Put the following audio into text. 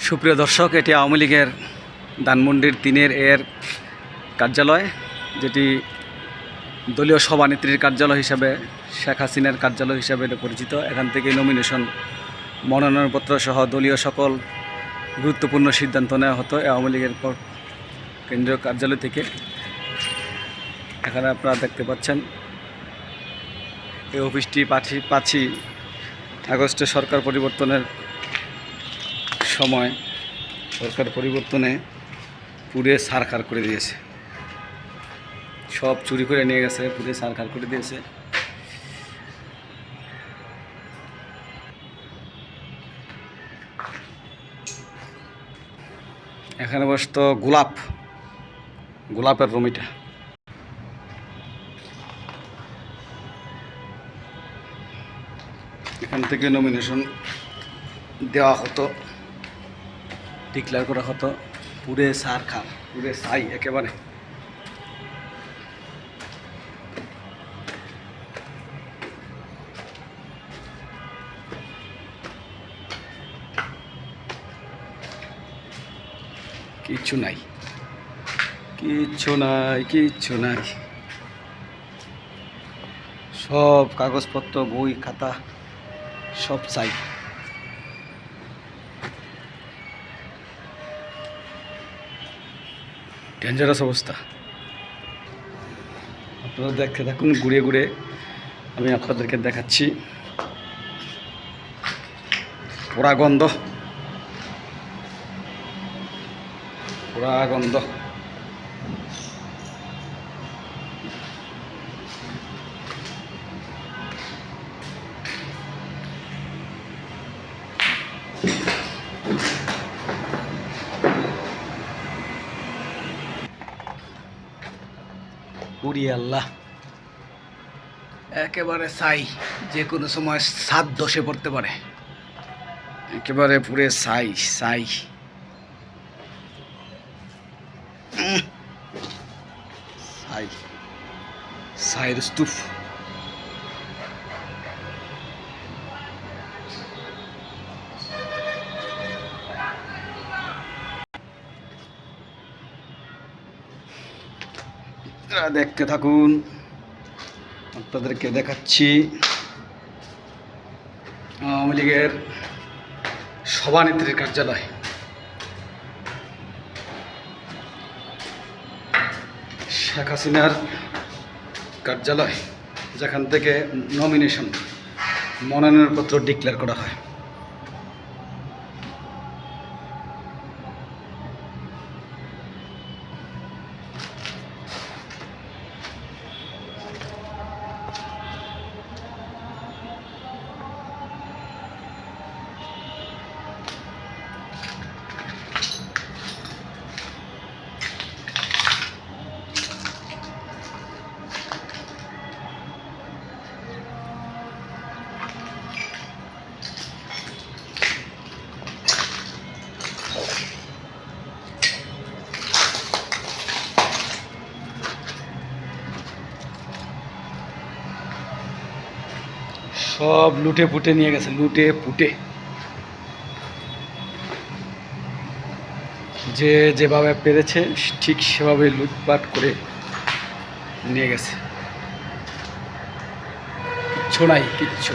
সুপ্রিয় দর্শক, এটি আওয়ামী লীগের ধানমন্ডির 3-এর কার্যালয়, যেটি দলীয় সভানেত্রীর কার্যালয় হিসাবে, শেখ হাসিনার কার্যালয় হিসাবে এটা পরিচিত। এখান থেকে নমিনেশন, মনোনয়নপত্র সহ দলীয় সকল গুরুত্বপূর্ণ সিদ্ধান্ত নেওয়া হতো আওয়ামী লীগের কেন্দ্রীয় কার্যালয় থেকে। এখানে আপনারা দেখতে পাচ্ছেন এই অফিসটি 5ই আগস্টে সরকার পরিবর্তনের সময় সরকার পরিবর্তনে পুরে ছারখার করে দিয়েছে, সব চুরি করে নিয়ে গেছে, পুরে ছারখার করে দিয়েছে। এখানে বসতো গোলাপের রুমিটা। এখান থেকে নমিনেশন দেওয়া হতো, ডিক্লেয়ার করা হতো। পুরে ছারখার, পুরে ছাই একেবারে। কিচ্ছু নাই, কিচ্ছু নাই, কিচ্ছু নাই। সব কাগজপত্র, বই খাতা সব চাই। ডেঞ্জারাস অবস্থা। আপনারা দেখতে থাকুন, ঘুরে ঘুরে আমি আপনাদেরকে দেখাচ্ছি। পোড়া গন্ধ, পোড়া গন্ধ। পুরি আল্লাহ, একেবারে ছাই, যে কোনো সময় 7 দশে পড়তে পারে। একেবারে পুরে ছাই ছাই। ছাই, ছাইয়ের স্তূপ। দেখতে থাকুন, আপনাদেরকে দেখাচ্ছি আওয়ামী লীগের সভানেত্রীর কার্যালয়। শেখ হাসিনার কার্যালয়, যেখান থেকে নমিনেশন, মনোনয়নপত্র ডিক্লেয়ার করা হয়। সব লুটে পুটে নিয়ে গেছে, লুটে পুটে। যে যেভাবে পেরেছে ঠিক সেভাবে লুটপাট করে নিয়ে গেছে। কিচ্ছু নাই, কিচ্ছু।